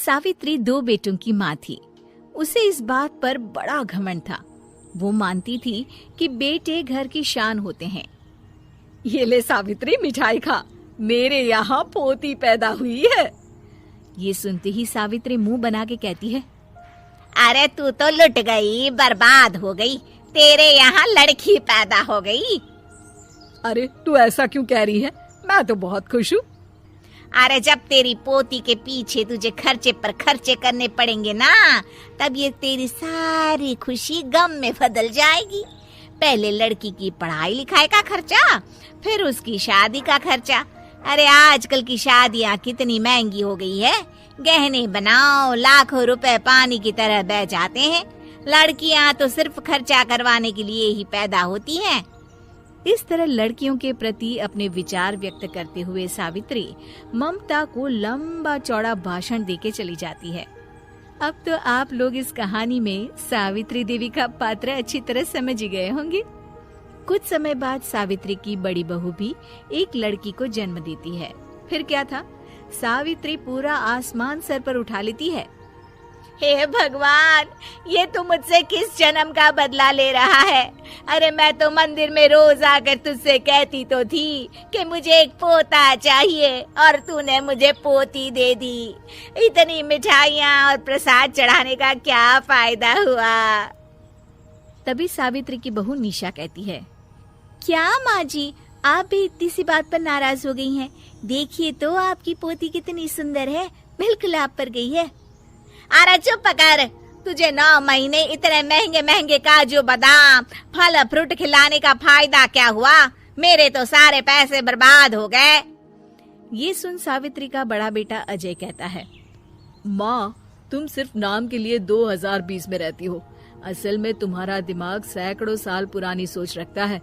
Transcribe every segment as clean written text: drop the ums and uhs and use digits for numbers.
सावित्री 2 बेटों की माँ थी। उसे इस बात पर बड़ा घमंड था। वो मानती थी कि बेटे घर की शान होते हैं। ये ले सावित्री, मिठाई खा, मेरे यहाँ पोती पैदा हुई है। ये सुनते ही सावित्री मुंह बना के कहती है, अरे तू तो लुट गई, बर्बाद हो गई, तेरे यहाँ लड़की पैदा हो गई। अरे तू ऐसा क्यों कह रही है? मैं तो बहुत खुश हूँ। अरे जब तेरी पोती के पीछे तुझे खर्चे पर खर्चे करने पड़ेंगे ना, तब ये तेरी सारी खुशी गम में बदल जाएगी। पहले लड़की की पढ़ाई लिखाई का खर्चा, फिर उसकी शादी का खर्चा। अरे आजकल की शादियाँ कितनी महंगी हो गई है। गहने बनाओ, लाखों रुपए पानी की तरह बह जाते हैं। लड़कियाँ तो सिर्फ खर्चा करवाने के लिए ही पैदा होती हैं। इस तरह लड़कियों के प्रति अपने विचार व्यक्त करते हुए सावित्री ममता को लंबा चौड़ा भाषण देके चली जाती है। अब तो आप लोग इस कहानी में सावित्री देवी का पात्र अच्छी तरह समझ ही गए होंगे। कुछ समय बाद सावित्री की बड़ी बहू भी एक लड़की को जन्म देती है। फिर क्या था, सावित्री पूरा आसमान सर पर उठा लेती है। हे भगवान, ये तू मुझसे किस जन्म का बदला ले रहा है? अरे मैं तो मंदिर में रोज आकर तुझसे कहती तो थी कि मुझे एक पोता चाहिए, और तूने मुझे पोती दे दी। इतनी मिठाइयाँ और प्रसाद चढ़ाने का क्या फायदा हुआ? तभी सावित्री की बहू निशा कहती है, क्या माँ जी, आप भी इतनी सी बात पर नाराज हो गई हैं? देखिए तो आपकी पोती कितनी सुंदर है, बिल्कुल आप पर गई है। अरे चुप कर, तुझे 9 महीने इतने महंगे महंगे काजू बादाम फल फ्रूट खिलाने का फायदा क्या हुआ? मेरे तो सारे पैसे बर्बाद हो गए। ये सुन सावित्री का बड़ा बेटा अजय कहता है, माँ, तुम सिर्फ नाम के लिए 2020 में रहती हो। असल में तुम्हारा दिमाग सैकड़ों साल पुरानी सोच रखता है।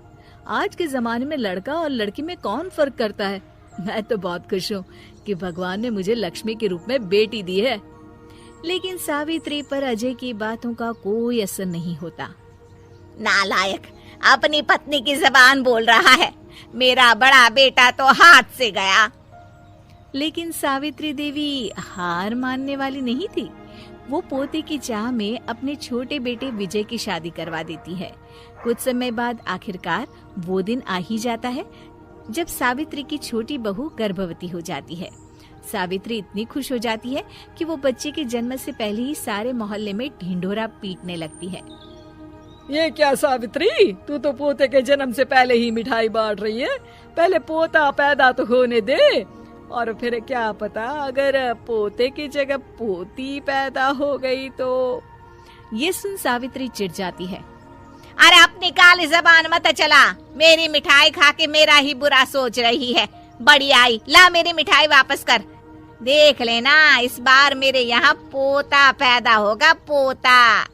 आज के जमाने में लड़का और लड़की में कौन फर्क करता है? मैं तो बहुत खुश हूँ कि भगवान ने मुझे लक्ष्मी के रूप में बेटी दी है। लेकिन सावित्री पर अजय की बातों का कोई असर नहीं होता। नालायक, अपनी पत्नी की जबान बोल रहा है। मेरा बड़ा बेटा तो हाथ से गया। लेकिन सावित्री देवी हार मानने वाली नहीं थी। वो पोते की चाह में अपने छोटे बेटे विजय की शादी करवा देती है। कुछ समय बाद आखिरकार वो दिन आ ही जाता है जब सावित्री की छोटी बहू गर्भवती हो जाती है। सावित्री इतनी खुश हो जाती है कि वो बच्चे के जन्म से पहले ही सारे मोहल्ले में ढिंढोरा पीटने लगती है। ये क्या सावित्री, तू तो पोते के जन्म से पहले ही मिठाई बांट रही है। पहले पोता पैदा तो होने दे, और फिर क्या पता अगर पोते की जगह पोती पैदा हो गई तो। ये सुन सावित्री चिढ़ जाती है। अरे अपनी काली जबान मत चला, मेरी मिठाई खा के मेरा ही बुरा सोच रही है। बड़ी आई, ला मेरी मिठाई वापस कर। देख लेना, इस बार मेरे यहाँ पोता पैदा होगा, पोता।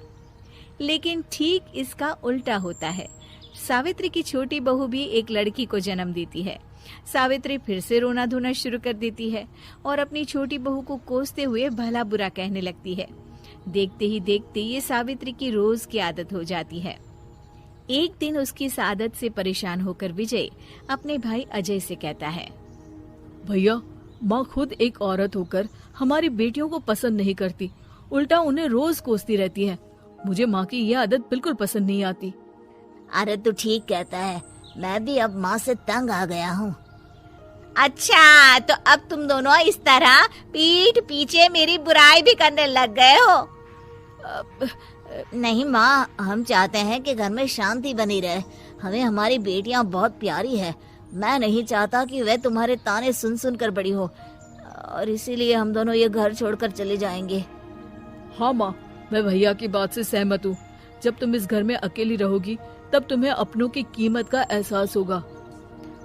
लेकिन ठीक इसका उल्टा होता है। सावित्री की छोटी बहू भी एक लड़की को जन्म देती है। सावित्री फिर से रोना धोना शुरू कर देती है और अपनी छोटी बहू को कोसते हुए भला बुरा कहने लगती है। देखते ही देखते ये सावित्री की रोज की आदत हो जाती है। एक दिन उसकी इस आदत से परेशान होकर विजय अपने भाई अजय से कहता है, भैया, माँ खुद एक औरत होकर हमारी बेटियों को पसंद नहीं करती, उल्टा उन्हें रोज कोसती रहती है। मुझे माँ की यह आदत बिल्कुल पसंद नहीं आती। अरे तू ठीक कहता है, मैं भी अब माँ से तंग आ गया हूँ। अच्छा, तो अब तुम दोनों इस तरह पीठ पीछे मेरी बुराई भी करने लग गए हो? नहीं माँ, हम चाहते हैं कि घर में शांति बनी रहे। हमें हमारी बेटियाँ बहुत प्यारी है। मैं नहीं चाहता कि वह तुम्हारे ताने सुन सुन कर बड़ी हो, और इसीलिए हम दोनों ये घर छोड़कर चले जाएंगे। हाँ माँ, मैं भैया की बात से सहमत हूँ। जब तुम इस घर में अकेली रहोगी तब तुम्हें अपनों की कीमत का एहसास होगा।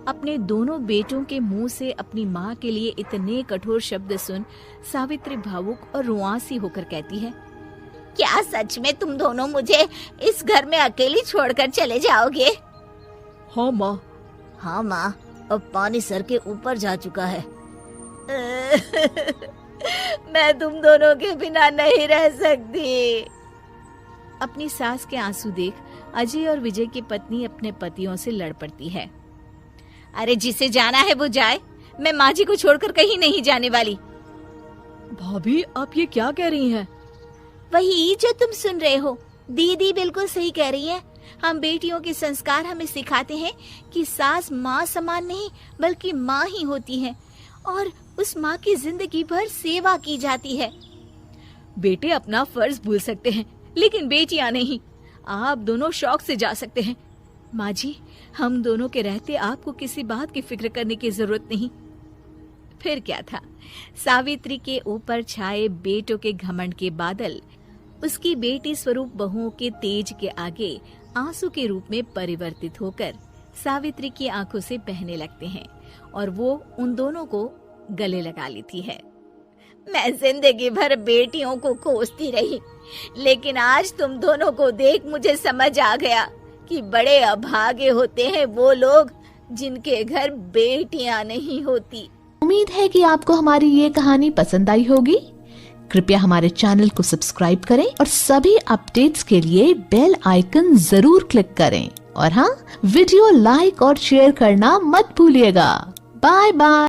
अपने दोनों बेटों के मुंह से अपनी माँ के लिए इतने कठोर शब्द सुन सावित्री भावुक और रुआंसी होकर कहती है, क्या सच में तुम दोनों मुझे इस घर में अकेली छोड़कर चले जाओगे? हाँ माँ। हाँ माँ, अब पानी सर के ऊपर जा चुका है। मैं तुम दोनों के बिना नहीं रह सकती। अपनी सास के आंसू देख अजय और विजय की पत्नी अपने पतियों से लड़ पड़ती है। अरे जिसे जाना है वो जाए, मैं माँ जी को छोड़कर कहीं नहीं जाने वाली। भाभी, आप ये क्या कह रही हैं? वही जो तुम सुन रहे हो, दीदी बिल्कुल सही कह रही है। हम बेटियों के संस्कार हमें सिखाते हैं कि सास माँ समान नहीं बल्कि माँ ही होती है और उस माँ की जिंदगी भर सेवा की जाती है। बेटे अपना फर्ज भूल सकते हैं, लेकिन बेटियां नहीं। आप दोनों शौक से जा सकते हैं। माँ जी, हम दोनों के रहते आपको किसी बात की फिक्र करने की जरूरत नहीं। फिर क्या था, सावित्री के ऊपर छाए बेटों के घमंड के बादल उसकी बेटी स्वरूप बहुओं के तेज के आगे आंसू के रूप में परिवर्तित होकर सावित्री की आंखों से बहने लगते हैं और वो उन दोनों को गले लगा लेती है। मैं जिंदगी भर बेटियों को खोजती रही, लेकिन आज तुम दोनों को देख मुझे समझ आ गया कि बड़े अभागे होते हैं वो लोग जिनके घर बेटियां नहीं होती। उम्मीद है कि आपको हमारी ये कहानी पसंद आई होगी। कृपया हमारे चैनल को सब्सक्राइब करें और सभी अपडेट्स के लिए बेल आइकन जरूर क्लिक करें। और हाँ, वीडियो लाइक और शेयर करना मत भूलिएगा। Bye bye.